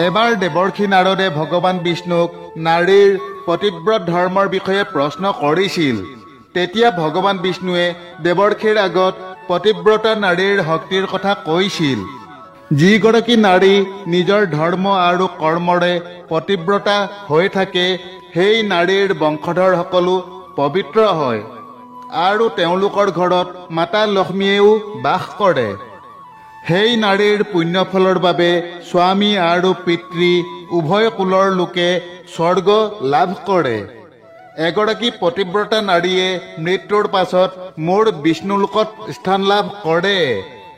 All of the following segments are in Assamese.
এবাৰ দেৱৰ্ষি নাৰদে ভগৱান বিষ্ণুক নাৰীৰ পতিব্ৰত ধৰ্মৰ বিষয়ে প্ৰশ্ন কৰিছিল। তেতিয়া ভগৱান বিষ্ণুৱে দেৱৰ্ষিৰ আগত পতিব্ৰতা নাৰীৰ শক্তিৰ কথা কৈছিল। যিগৰাকী নাৰী নিজৰ ধৰ্ম আৰু কৰ্মৰে পতিব্ৰতা হৈ থাকে, সেই নাৰীৰ বংশধৰ সকলো পবিত্ৰ হয় আৰু তেওঁলোকৰ ঘৰত মাতা লক্ষ্মীয়েও বাস কৰে। সেই নাৰীৰ পুণ্যফলৰ বাবে স্বামী আৰু পিতৃ উভয় কুলৰ লোকে স্বৰ্গ লাভ কৰে। এগৰাকী পতিব্ৰতা নাৰীয়ে মৃত্যুৰ পাছত মোৰ বিষ্ণুলোকত স্থান লাভ কৰে।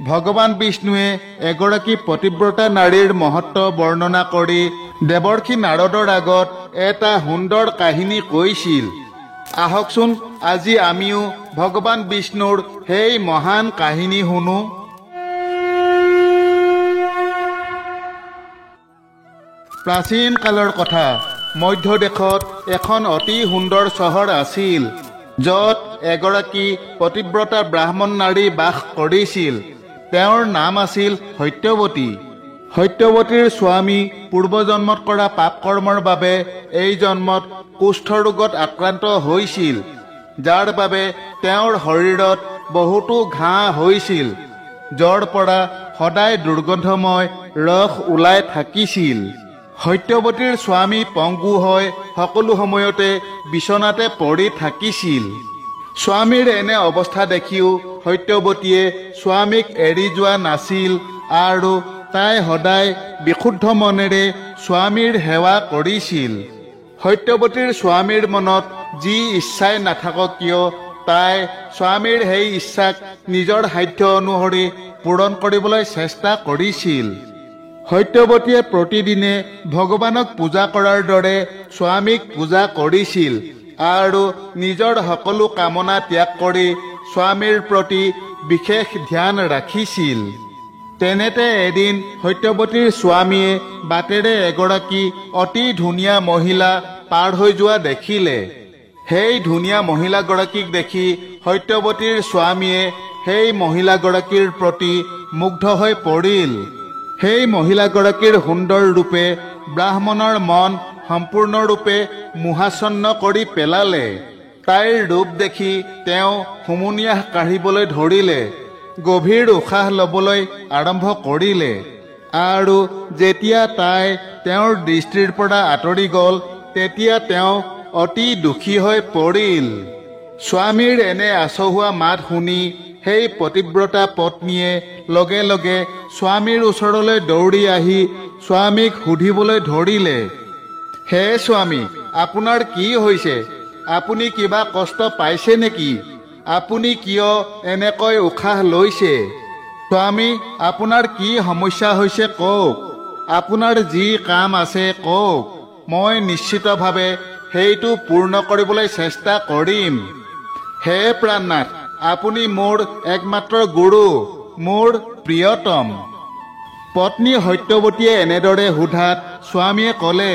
ভগৱান বিষ্ণুৱে এগৰাকী পতিব্ৰতা নাৰীৰ মহত্ব বৰ্ণনা কৰি দেৱৰ্ষি নাৰদৰ আগত এটা সুন্দৰ কাহিনী কৈছিল। আহকচোন আজি আমিও ভগৱান বিষ্ণুৰ সেই মহান কাহিনী শুনো। প্ৰাচীন কালৰ কথা। মধ্য দেশত এখন অতি সুন্দৰ চহৰ আছিল, য'ত এগৰাকী পতিব্ৰতা ব্ৰাহ্মণ নাৰী বাস কৰিছিল। তেওঁৰ নাম আছিল সত্যৱতী। সত্যৱতীৰ স্বামী পূৰ্বজন্মত কৰা পাপ কৰ্মৰ বাবে এই জন্মত কুষ্ঠ ৰোগত আক্ৰান্ত হৈছিল, যাৰ বাবে তেওঁৰ শৰীৰত বহুতো ঘাঁ হৈছিল, য'ৰ পৰা সদায় দুৰ্গন্ধময় ৰস ওলাই থাকিছিল। সত্যৱতীৰ স্বামী পংগু হৈ সকলো সময়তে বিচনাতে পৰি থাকিছিল। স্বামীৰ এনে অৱস্থা দেখিও সত্যৱতীয়ে স্বামীক এৰি যোৱা নাছিল আৰু তাই সদায় বিশুদ্ধ মনেৰে স্বামীৰ সেৱা কৰিছিল। সত্যৱতীৰ স্বামীৰ মনত যি ইচ্ছাই নাথাকক কিয়, তাই স্বামীৰ সেই ইচ্ছাক নিজৰ সাধ্য অনুসৰি পূৰণ কৰিবলৈ চেষ্টা কৰিছিল। সত্যৱতীয়ে প্ৰতিদিনে ভগৱানক পূজা কৰাৰ দৰে স্বামীক পূজা কৰিছিল আৰু নিজৰ সকলো কামনা ত্যাগ কৰি স্বামীৰ প্ৰতি বিশেষ ধ্যান ৰাখিছিল। তেনেতে এদিন সত্যৱতীৰ স্বামীয়ে বাটেৰে এগৰাকী অতি ধুনীয়া মহিলা পাৰ হৈ যোৱা দেখিলে। সেই ধুনীয়া মহিলাগৰাকীক দেখি সত্যৱতীৰ স্বামীয়ে সেই মহিলাগৰাকীৰ প্ৰতি মুগ্ধ হৈ পৰিল। সেই মহিলাগৰাকীৰ সুন্দৰ ৰূপে ব্ৰাহ্মণৰ মন সম্পূৰ্ণৰূপে মোহাচ্ছন্ন কৰি পেলালে। তাইৰ ৰূপ দেখি তেওঁ হুমুনিয়াহ কাঢ়িবলৈ ধৰিলে, গভীৰ উশাহ ল'বলৈ আৰম্ভ কৰিলে আৰু যেতিয়া তাই তেওঁৰ দৃষ্টিৰ পৰা আঁতৰি গ'ল, তেতিয়া তেওঁ অতি দুখী হৈ পৰিল। স্বামীৰ এনে আচহুৱা মাত শুনি সেই পতিব্ৰতা পত্নীয়ে লগে লগে স্বামীৰ ওচৰলৈ দৌৰি আহি স্বামীক সুধিবলৈ ধৰিলে, হে স্বামী, আপোনাৰ কি হৈছে? আপুনি কিবা কষ্ট পাইছে নেকি? আপুনি কিয় এনেকৈ উশাহ লৈছে? স্বামী, আপোনাৰ কি সমস্যা হৈছে কওক। আপোনাৰ যি কাম আছে কওক, মই নিশ্চিতভাৱে সেইটো পূৰ্ণ কৰিবলৈ চেষ্টা কৰিম। হে প্ৰাণনাথ, আপুনি মোৰ একমাত্ৰ গুৰু, মোৰ প্ৰিয়তম। পত্নী সত্যৱতীয়ে এনেদৰে সোধাত স্বামীয়ে ক'লে,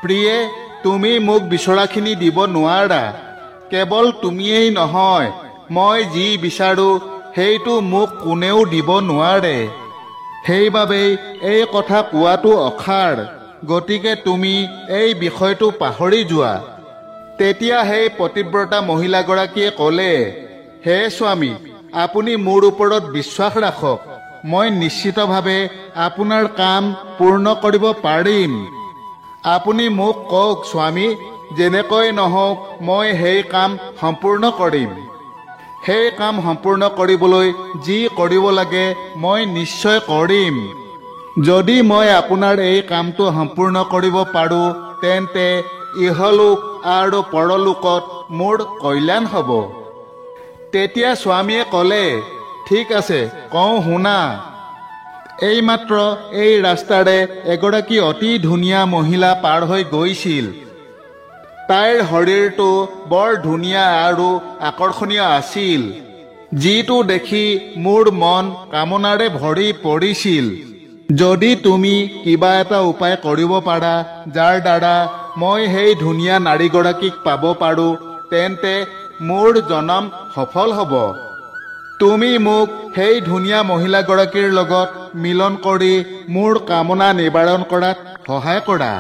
প্ৰিয়ে, তুমি মোক বিচৰাখিনি দিব নোৱাৰা। কেৱল তুমিয়েই নহয়, মই যি বিচাৰোঁ সেইটো মোক কোনেও দিব নোৱাৰে। সেইবাবেই এই কথা কোৱাটো অসাৰ। গতিকে তুমি এই বিষয়টো পাহৰি যোৱা। তেতিয়া সেই পতিব্ৰতা মহিলাগৰাকীয়ে ক'লে, হে স্বামী, আপুনি মোৰ ওপৰত বিশ্বাস ৰাখক। মই নিশ্চিতভাৱে আপোনাৰ কাম পূৰ্ণ কৰিব পাৰিম। আপুনি মোক কওক স্বামী, যেনেকৈ নহওক মই সেই কাম সম্পূৰ্ণ কৰিম। সেই কাম সম্পূৰ্ণ কৰিবলৈ যি কৰিব লাগে মই নিশ্চয় কৰিম। যদি মই আপোনাৰ এই কামটো সম্পূৰ্ণ কৰিব পাৰোঁ, তেন্তে ইহলোক আৰু পৰলোকত মোৰ কল্যাণ হ'ব। তেতিয়া স্বামীয়ে ক'লে, ঠিক আছে, কওঁ শুনা। এইমাত্ৰ এই ৰাস্তাৰে এগৰাকী অতি ধুনীয়া মহিলা পাৰ হৈ গৈছিল। তাইৰ শৰীৰটো বৰ ধুনীয়া আৰু আকৰ্ষণীয় আছিল, যিটো দেখি মোৰ মন কামনাৰে ভৰি পৰিছিল। যদি তুমি কিবা এটা উপায় কৰিব পাৰা, যাৰ দ্বাৰা মই সেই ধুনীয়া নাৰীগৰাকীক পাব পাৰোঁ, তেন্তে মোৰ জনম সফল হ'ব। তুমি মোক সেই ধুনীয়া মহিলাগৰাকীৰ লগত মিলন কৰি মোৰ কামনা নিবাৰণ কৰাত সহায় কৰা।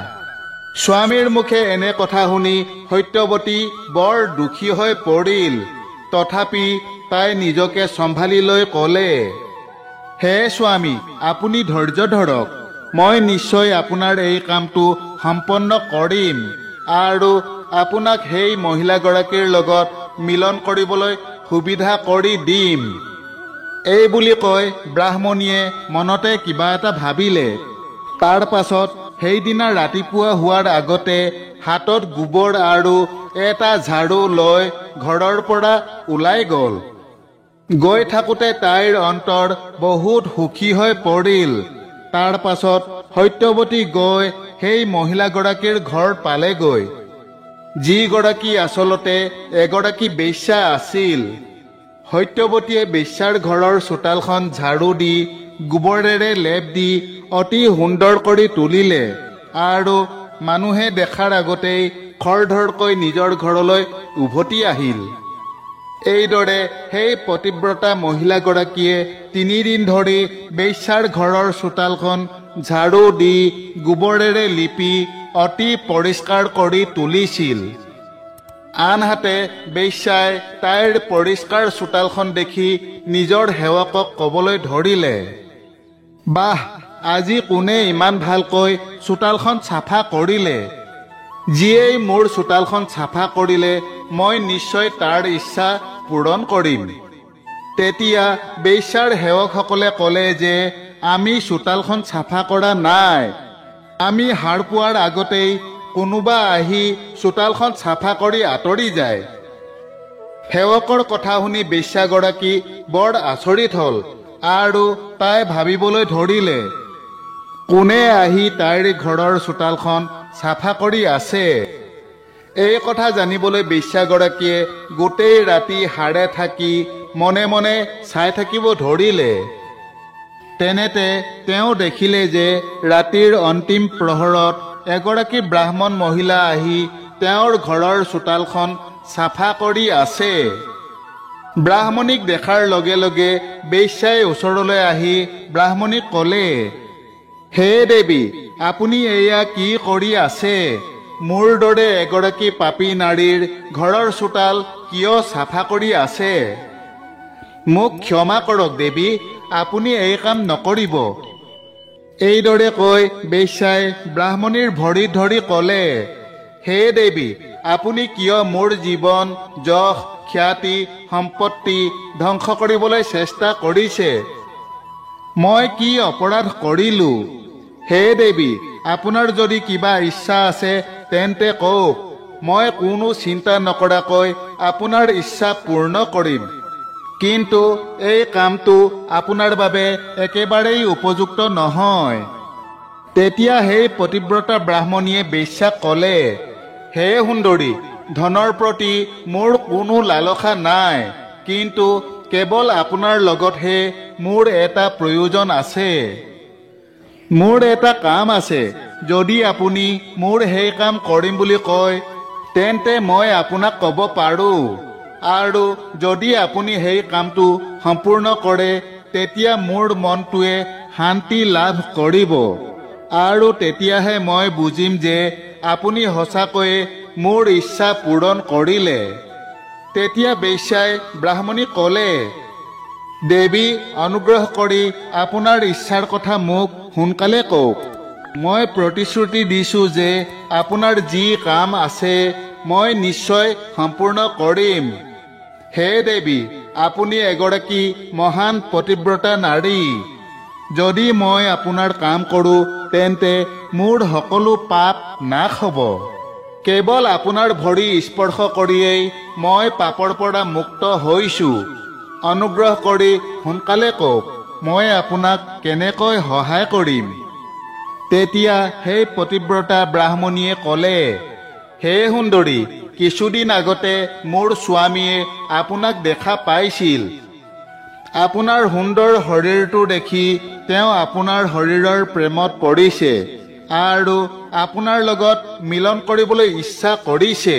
স্বামীৰ মুখে এনে কথা শুনি সত্যৱতী বৰ দুখী হৈ পৰিল। তথাপি তাই নিজকে চম্ভালি লৈ ক'লে, হে স্বামী, আপুনি ধৈৰ্য ধৰক। মই নিশ্চয় আপোনাৰ এই কামটো সম্পন্ন কৰিম আৰু আপোনাক সেই মহিলাগৰাকীৰ লগত মিলন কৰিবলৈ সুবিধা কৰি দিম। এই বুলি কৈ ব্ৰাহ্মণীয়ে মনতে কিবা এটা ভাবিলে। তাৰ পাছত সেইদিনা ৰাতিপুৱা হোৱাৰ আগতে হাতত গোবৰ আৰু এটা ঝাৰু লৈ ঘৰৰ পৰা ওলাই গ'ল। গৈ থাকোঁতে তাইৰ অন্তৰ বহুত সুখী হৈ পৰিল। তাৰ পাছত সত্যৱতী গৈ সেই মহিলাগৰাকীৰ ঘৰ পালেগৈ, যিগৰাকী আচলতে এগৰাকী বেশ্যা আছিল। সত্যৱতীয়ে বেশ্যাৰ ঘৰৰ চোতালখন ঝাৰু দি গোবৰেৰে লেপ দি অতি সুন্দৰ কৰি তুলিলে আৰু মানুহে দেখাৰ আগতেই খৰধৰকৈ নিজৰ ঘৰলৈ উভতি আহিল। এইদৰে সেই পতিব্ৰতা মহিলাগৰাকীয়ে 3 দিন ধৰি বেশ্যাৰ ঘৰৰ চোতালখন ঝাৰু দি গোবৰেৰে লিপি অতি পৰিষ্কাৰ কৰি তুলিছিল। আনহাতে বেশ্যাই তাইৰ পৰিষ্কাৰ চোতালখন দেখি নিজৰ সেৱকক ক'বলৈ ধৰিলে, বাহ, আজি কোনে ইমান ভালকৈ চোতালখন চাফা কৰিলে? যিয়েই মোৰ চোতালখন চাফা কৰিলে মই নিশ্চয় তাৰ ইচ্ছা পূৰণ কৰিম। তেতিয়া বেশ্যাৰ সেৱকসকলে ক'লে যে আমি চোতালখন চাফা কৰা নাই। আমি সাৰ পোৱাৰ আগতেই কোনোবা আহি চোতালখন চাফা কৰি আঁতৰি যায়। সেৱকৰ কথা শুনি বেশ্যাগৰাকী বৰ আচৰিত হ'ল আৰু তাই ভাবিবলৈ ধৰিলে, কোনে আহি তাইৰ ঘৰৰ চোতালখন চাফা কৰি আছে। এই কথা জানিবলৈ বেশ্যাগৰাকীয়ে গোটেই ৰাতি সাৰে থাকি মনে মনে চাই থাকিব ধৰিলে। তেনেতে তেওঁ দেখিলে যে ৰাতিৰ অন্তিম প্ৰহৰত এগৰাকী ব্ৰাহ্মণ মহিলা আহি তেওঁৰ ঘৰৰ চোতালখন চাফা কৰি আছে। ব্ৰাহ্মণীক দেখাৰ লগে লগে বেশ্যাই ওচৰলৈ আহি ব্ৰাহ্মণীক ক'লে, হে দেৱী, আপুনি এয়া কি কৰি আছে? মোৰ দৰে এগৰাকী পাপী নাৰীৰ ঘৰৰ চোতাল কিয় চাফা কৰি আছে? মোক ক্ষমা কৰক দেৱী, আপুনি এই কাম নকৰিব। এইদৰে কৈ বেশ্যাই ব্ৰাহ্মণীৰ ভৰিত ধৰি ক'লে, হে দেৱী, আপুনি কিয় মোৰ জীৱন, যশ, খ্যাতি, সম্পত্তি ধ্বংস কৰিবলৈ চেষ্টা কৰিছে? মই কি অপৰাধ কৰিলোঁ? হে দেৱী, আপোনাৰ যদি কিবা ইচ্ছা আছে তেন্তে কওক। মই কোনো চিন্তা নকৰাকৈ আপোনাৰ ইচ্ছা পূৰ্ণ কৰিম। কিন্তু এই কামটো আপোনাৰ বাবে একেবাৰেই উপযুক্ত নহয়। তেতিয়া সেই পতিব্ৰতা ব্ৰাহ্মণীয়ে বেশ্যাক ক'লে, হে সুন্দৰী, ধনৰ প্ৰতি মোৰ কোনো লালসা নাই, কিন্তু কেৱল আপোনাৰ লগতহে মোৰ এটা প্ৰয়োজন আছে। মোৰ এটা কাম আছে। যদি আপুনি মোৰ সেই কাম কৰিম বুলি কয় তেন্তে মই আপোনাক ক'ব পাৰোঁ, আৰু যদি আপুনি সেই কামটো সম্পূৰ্ণ কৰে তেতিয়া মোৰ মনটোৱে শান্তি লাভ কৰিব, আৰু তেতিয়াহে মই বুজিম যে আপুনি সঁচাকৈয়ে মোৰ ইচ্ছা পূৰণ কৰিলে। তেতিয়া বেশ্যাই ব্ৰাহ্মণীক ক'লে, দেৱী, অনুগ্ৰহ কৰি আপোনাৰ ইচ্ছাৰ কথা মোক সোনকালে কওক। মই প্ৰতিশ্ৰুতি দিছোঁ যে আপোনাৰ যি কাম আছে মই নিশ্চয় সম্পূৰ্ণ কৰিম। হে দেৱী, আপুনি এগৰাকী মহান পতিব্ৰতা নাৰী। যদি মই আপোনাৰ কাম কৰোঁ তেন্তে মোৰ সকলো পাপ নাশ হ'ব। কেৱল আপোনাৰ ভৰি স্পৰ্শ কৰিয়েই মই পাপৰ পৰা মুক্ত হৈছোঁ। অনুগ্ৰহ কৰি সোনকালে কওক, মই আপোনাক কেনেকৈ সহায় কৰিম? তেতিয়া সেই পতিব্ৰতা ব্ৰাহ্মণীয়ে ক'লে, হে সুন্দৰী, কিছুদিন আগতে মোৰ স্বামীয়ে আপোনাক দেখা পাইছিল। আপোনাৰ সুন্দৰ শৰীৰটো দেখি তেওঁ আপোনাৰ শৰীৰৰ প্ৰেমত পৰিছে আৰু আপোনাৰ লগত মিলন কৰিবলৈ ইচ্ছা কৰিছে।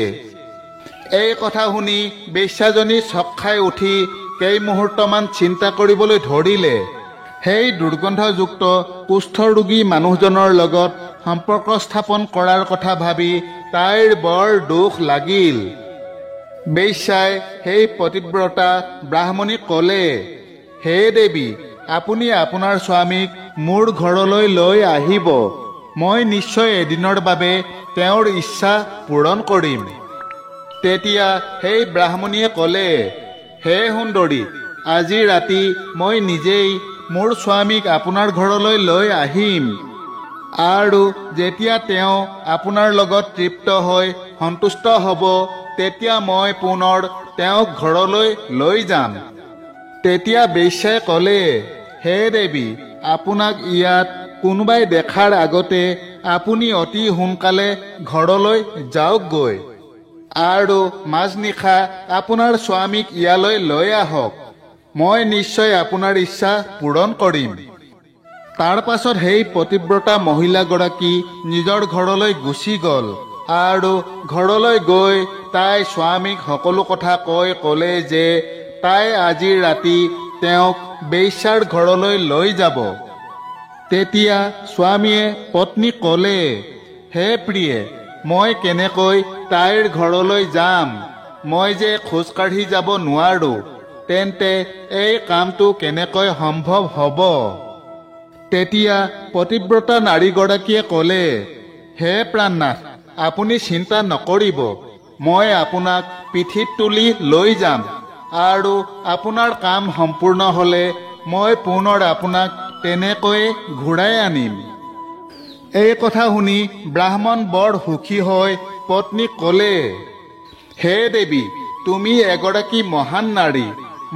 এই কথা শুনি বেশ্যাজনী চক খাই উঠি কেইমুহূৰ্তমান চিন্তা কৰিবলৈ ধৰিলে। সেই দুৰ্গন্ধযুক্ত কুষ্ঠৰোগী মানুহজনৰ লগত সম্পৰ্ক স্থাপন কৰাৰ কথা ভাবি তাইৰ বৰ দুখ লাগিল। বেশ্যাই সেই পতিব্ৰতা ব্ৰাহ্মণীক ক'লে, হে দেৱী, আপুনি আপোনাৰ স্বামীক মোৰ ঘৰলৈ লৈ আহিব। মই নিশ্চয় এদিনৰ বাবে তেওঁৰ ইচ্ছা পূৰণ কৰিম। তেতিয়া সেই ব্ৰাহ্মণীয়ে ক'লে, হে সুন্দৰী, আজি ৰাতি মই নিজেই মোৰ স্বামীক আপোনাৰ ঘৰলৈ লৈ আহিম, আৰু যেতিয়া তেওঁ আপোনাৰ লগত তৃপ্ত হৈ সন্তুষ্ট হ'ব, তেতিয়া মই পুনৰ তেওঁক ঘৰলৈ লৈ যাম। তেতিয়া বেশ্যাই ক'লে, হে দেৱী, আপোনাক ইয়াত কোনোবাই দেখাৰ আগতে আপুনি অতি সোনকালে ঘৰলৈ যাওকগৈ, আৰু মাজনিশা আপোনাৰ স্বামীক ইয়ালৈ লৈ আহক। মই নিশ্চয় আপোনাৰ ইচ্ছা পূৰণ কৰিম। তাৰ পাছত সেই পতিব্ৰতা মহিলাগৰাকী নিজৰ ঘৰলৈ গুচি গ'ল, আৰু ঘৰলৈ গৈ তাই স্বামীক সকলো কথা কৈ ক'লে যে তাই আজি ৰাতি তেওঁক বেশ্যাৰ ঘৰলৈ লৈ যাব। তেতিয়া স্বামীয়ে পত্নীক ক'লে, হে প্ৰিয়ে, মই কেনেকৈ তাইৰ ঘৰলৈ যাম? মই যে খোজকাঢ়ি যাব নোৱাৰো, তেন্তে এই কামটো কেনেকৈ সম্ভৱ হ'ব? তেতিয়া পতিব্ৰতা নাৰীগৰাকীয়ে ক'লে, হে প্ৰাণনাথ, আপুনি চিন্তা নকৰিব, মই আপোনাক পিঠিত তুলি লৈ যাম, আৰু আপোনাৰ কাম সম্পূৰ্ণ হ'লে মই পুনৰ আপোনাক তেনেকৈয়ে ঘূৰাই আনিম। এই কথা শুনি ব্ৰাহ্মণ বৰ সুখী হৈ পত্নীক ক'লে, হে দেৱী, তুমি এগৰাকী মহান নাৰী,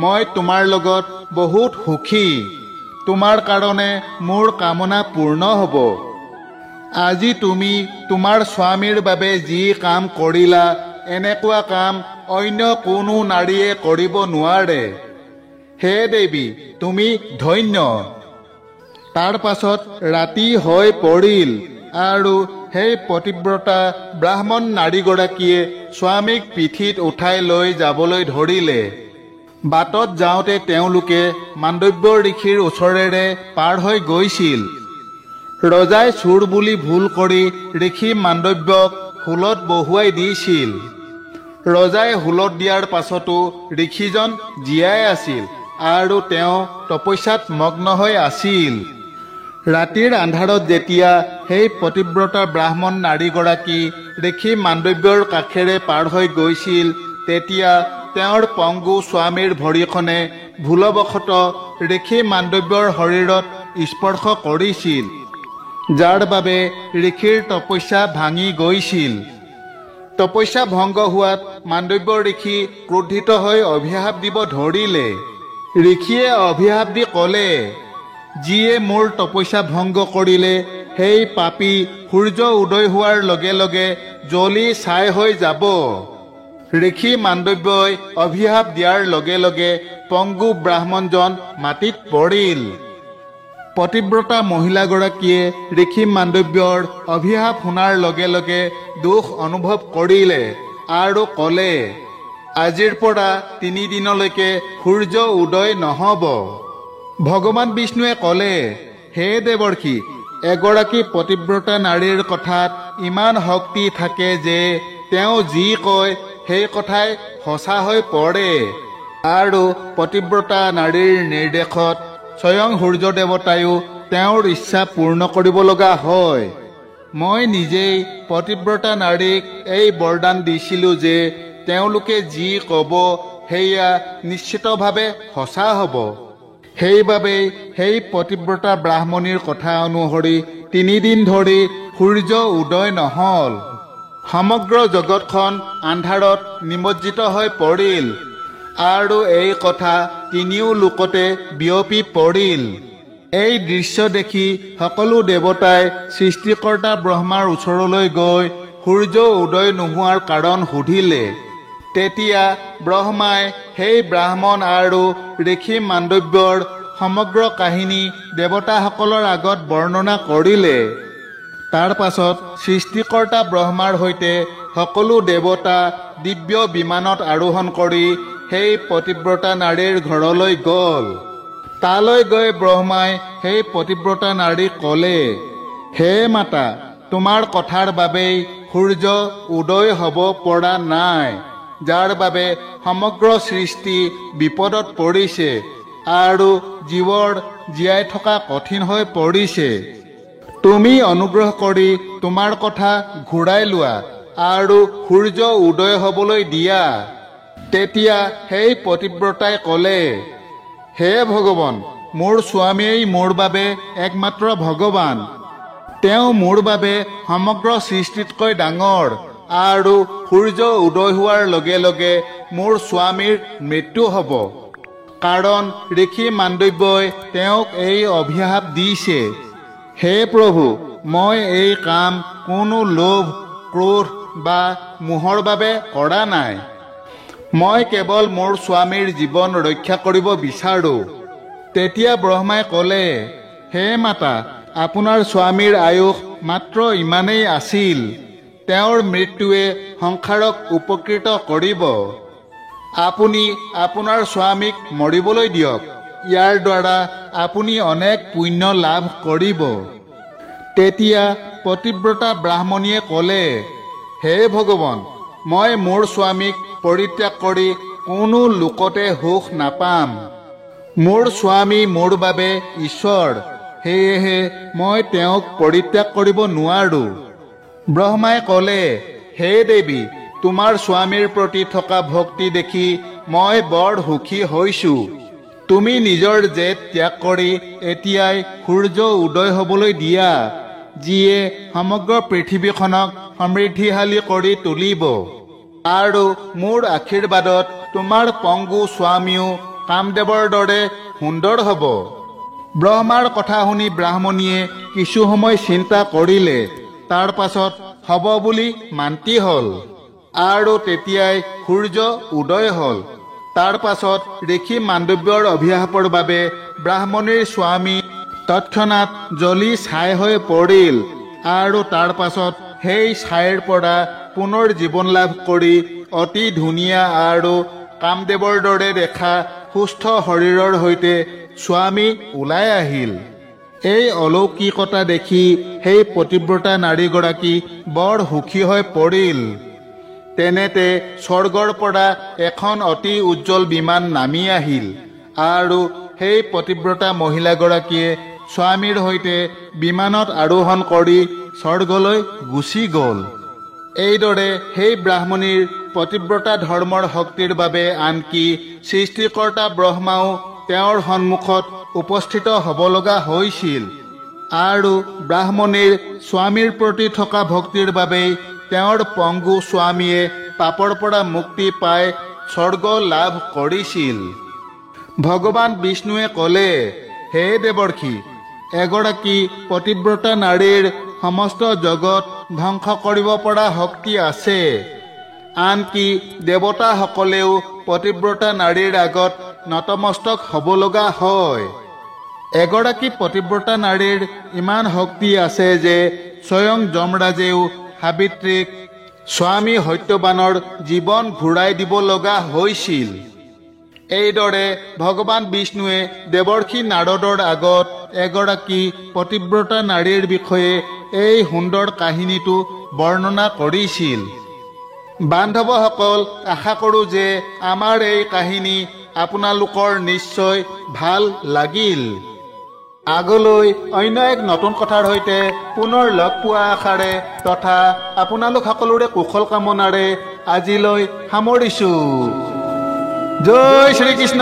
মই তোমাৰ লগত বহুত সুখী। তোমাৰ কাৰণে মোৰ কামনা পূৰ্ণ হ'ব। আজি তুমি তোমাৰ স্বামীৰ বাবে যি কাম কৰিলা, এনেকুৱা কাম অন্য কোনো নাৰীয়ে কৰিব নোৱাৰে। হে দেৱী, তুমি ধন্য। তাৰ পাছত ৰাতি হৈ পৰিল, আৰু সেই পতিব্ৰতা ব্ৰাহ্মণ নাৰীগৰাকীয়ে স্বামীক পিঠিত উঠাই লৈ যাবলৈ ধৰিলে। বাটত যাওঁতে তেওঁলোকে মাণ্ডব্য ঋষিৰ ওচৰেৰে পাৰ হৈ গৈছিল। ৰজাই চোৰ বুলি ভুল কৰি ঋষি মাণ্ডব্যক শূলত বহুৱাই দিছিল। ৰজাই শূলত দিয়াৰ পাছতো ঋষিজন জীয়াই আছিল, আৰু তেওঁ তপস্যাত মগ্ন হৈ আছিল। ৰাতিৰ আন্ধাৰত যেতিয়া সেই পতিব্ৰতা ব্ৰাহ্মণ নাৰীগৰাকী ঋষি মাণ্ডব্যৰ কাষেৰে পাৰ হৈ গৈছিল, তেতিয়া তেওঁৰ পংগু স্বামীৰ ভৰিখনে ভুলবশতঃ ঋষি মাণ্ডব্যৰ শৰীৰত স্পৰ্শ কৰিছিল, যাৰ বাবে ঋষিৰ তপস্যা ভাঙি গৈছিল। তপস্যা ভংগ হোৱাত মাণ্ডব্য ঋষি ক্ৰোধিত হৈ অভিশাপ দিব ধৰিলে। ঋষিয়ে অভিশাপ দি ক'লে, যিয়ে মোৰ তপস্যা ভংগ কৰিলে, সেই পাপী সূৰ্য উদয় হোৱাৰ লগে লগে জ্বলি ছাই হৈ যাব। ঋষি মাণ্ডব্যই অভিশাপ দিয়াৰ লগে লগে পংগু ব্ৰাহ্মণজন মাটিত পৰিল। পতিব্ৰতা মহিলাগৰাকীয়ে ঋষি মাণ্ডব্যৰ অভিশাপ শুনাৰ লগে লগে দুখ অনুভৱ কৰিলে, আৰু ক'লে, আজিৰ পৰা 3 দিনলৈকে সূৰ্য উদয় নহ'ব। ভগৱান বিষ্ণুৱে ক'লে, হে দেৱৰ্ষি, এগৰাকী পতিব্ৰতা নাৰীৰ কথাত ইমান শক্তি থাকে যে তেওঁ যি কয় সেই কথাই সঁচা হৈ পৰে, আৰু পতিব্ৰতা নাৰীৰ নিৰ্দেশত স্বয়ং সূৰ্য দেৱতায়ো তেওঁৰ ইচ্ছা পূৰ্ণ কৰিব লগা হয়। মই নিজেই পতিব্ৰতা নাৰীক এই বৰদান দিছিলোঁ যে তেওঁলোকে যি ক'ব সেয়া নিশ্চিতভাৱে সঁচা হ'ব। সেইবাবেই সেই পতিব্ৰতা ব্ৰাহ্মণীৰ কথা অনুসৰি 3 দিন ধৰি সূৰ্য উদয় নহ'ল। সমগ্ৰ জগতখন আন্ধাৰত নিমজ্জিত হৈ পৰিল, আৰু এই কথা 3 লোকতে বিয়পি পৰিল। এই দৃশ্য দেখি সকলো দেৱতাই সৃষ্টিকৰ্তা ব্ৰহ্মাৰ ওচৰলৈ গৈ সূৰ্য উদয় নোহোৱাৰ কাৰণ সুধিলে। তেতিয়া ব্ৰহ্মাই সেই ব্ৰাহ্মণ আৰু ঋষি মাণ্ডব্যৰ সমগ্ৰ কাহিনী দেৱতাসকলৰ আগত বৰ্ণনা কৰিলে। তাৰ পাছত সৃষ্টিকৰ্তা ব্ৰহ্মাৰ সৈতে সকলো দেৱতা দিব্য বিমানত আৰোহণ কৰি সেই পতিব্ৰতা নাৰীৰ ঘৰলৈ গ'ল। তালৈ গৈ ব্ৰহ্মাই সেই পতিব্ৰতা নাৰীক ক'লে, হে মাতা, তোমাৰ কথাৰ বাবেই সূৰ্য উদয় হ'ব পৰা নাই, যাৰ বাবে সমগ্ৰ সৃষ্টি বিপদত পৰিছে আৰু জীৱৰ জীয়াই থকা কঠিন হৈ পৰিছে। তুমি অনুগ্ৰহ কৰি তোমাৰ কথা ঘূৰাই লোৱা আৰু সূৰ্য উদয় হ'বলৈ দিয়া। তেতিয়া সেই পতিব্ৰতাই ক'লে, হে ভগৱান, মোৰ স্বামীয়েই মোৰ বাবে একমাত্ৰ ভগৱান। তেওঁ মোৰ বাবে সমগ্ৰ সৃষ্টিতকৈ ডাঙৰ আৰু সূৰ্য উদয় হোৱাৰ লগে লগে মোৰ স্বামীৰ মৃত্যু হ'ব, কাৰণ ঋষি মাণ্ডব্যই তেওঁক এই অভিশাপ দিছে। হে প্ৰভু, মই এই কাম কোনো লোভ, ক্ৰোধ বা মোহৰ বাবে কৰা নাই। মই কেৱল মোৰ স্বামীৰ জীৱন ৰক্ষা কৰিব বিচাৰোঁ। তেতিয়া ব্ৰহ্মাই ক'লে, হে মাতা, আপোনাৰ স্বামীৰ আয়ুস মাত্ৰ ইমানেই আছিল। তেওঁৰ মৃত্যুৱে সংসাৰক উপকৃত কৰিব। আপুনি আপোনাৰ স্বামীক মৰিবলৈ দিয়ক। ইয়াৰ দ্বাৰা আপুনি অনেক পুণ্য লাভ কৰিব। তেতিয়া পতিব্ৰতা ব্ৰাহ্মণীয়ে ক'লে, হে ভগৱান, মই মোৰ স্বামীক পৰিত্যাগ কৰি কোনো লোকতে সুখ নাপাম। মোৰ স্বামী মোৰ বাবে ঈশ্বৰ, সেয়েহে মই তেওঁক পৰিত্যাগ কৰিব নোৱাৰোঁ। ব্ৰহ্মাই ক'লে, হে দেৱী, তোমাৰ স্বামীৰ প্ৰতি থকা ভক্তি দেখি মই বৰ সুখী হৈছোঁ। তুমি নিজৰ জেদ ত্যাগ কৰি এতিয়াই সূৰ্য উদয় হ'বলৈ দিয়া, যিয়ে সমগ্ৰ পৃথিৱীখনক সমৃদ্ধিশালী কৰি তুলিব। আৰু মোৰ আশীৰ্বাদত তোমাৰ পংগু স্বামীও কামদেৱৰ দৰে সুন্দৰ হ'ব। ব্ৰহ্মাৰ কথা শুনি ব্ৰাহ্মণীয়ে কিছু সময় চিন্তা কৰিলে। তাৰ পাছত হ'ব বুলি মান্তি হ'ল আৰু তেতিয়াই সূৰ্য উদয় হ'ল। তাৰ পাছত ঋষি মাণ্ডব্যৰ অভিশাপৰ বাবে ব্ৰাহ্মণীৰ স্বামী তৎক্ষণাৎ জ্বলি ছাই হৈ পৰিল আৰু তাৰ পাছত সেই ছাইৰ পৰা পুনৰ জীৱন লাভ কৰি অতি ধুনীয়া আৰু কামদেৱৰ দৰে দেখা সুস্থ শৰীৰৰ সৈতে স্বামী ওলাই আহিল। এই অলৌকিকতা দেখি সেই পতিব্ৰতা নাৰীগৰাকী বৰ সুখী হৈ পৰিল। তেনেতে স্বৰ্গৰ পৰা এখন অতি উজ্জ্বল বিমান নামি আহিল আৰু সেই পতিব্ৰতা মহিলাগৰাকীয়ে স্বামীৰ সৈতে বিমানত আৰোহণ কৰি স্বৰ্গলৈ গুচি গ'ল। এইদৰে সেই ব্ৰাহ্মণীৰ পতিব্ৰতা ধৰ্মৰ শক্তিৰ বাবে আনকি সৃষ্টিকৰ্তা ব্ৰহ্মাও তেওঁৰ সন্মুখত উপস্থিত হ'ব লগা হৈছিল আৰু ব্ৰাহ্মণীৰ স্বামীৰ প্ৰতি থকা ভক্তিৰ বাবেই তেওঁৰ পংগু স্বামীয়ে পাপৰ পৰা মুক্তি পাই স্বৰ্গ লাভ কৰিছিল। ভগৱান বিষ্ণুৱে ক'লে, হে দেৱৰ্ষি, এগৰাকী পতিব্ৰতা নাৰীৰ সমস্ত জগত ধ্বংস কৰিব পৰা শক্তি আছে। আনকি দেৱতাসকলেও পতিব্ৰতা নাৰীৰ আগত নতমস্তক হ'ব লগা হয়। এগৰাকী পতিব্ৰতা নাৰীৰ ইমান শক্তি আছে যে স্বয়ং যমৰাজেও সাবিত্ৰীক স্বামী সত্যবানৰ জীৱন ঘূৰাই দিব লগা হৈছিল। এইদৰে ভগৱান বিষ্ণুৱে দেৱৰ্ষি নাৰদৰ আগত এগৰাকী পতিব্ৰতা নাৰীৰ বিষয়ে এই সুন্দৰ কাহিনীটো বৰ্ণনা কৰিছিল। বান্ধৱসকল, আশা কৰোঁ যে আমাৰ এই কাহিনী আপোনালোকৰ নিশ্চয় ভাল লাগিল। আগলৈ অন্য এক নতুন কথাৰ সৈতে পুনৰ লগ পোৱা আশাৰে তথা আপোনালোক সকলোৰে কুশল কামনাৰে আজিলৈ সামৰিছোঁ। জয় শ্ৰীকৃষ্ণ।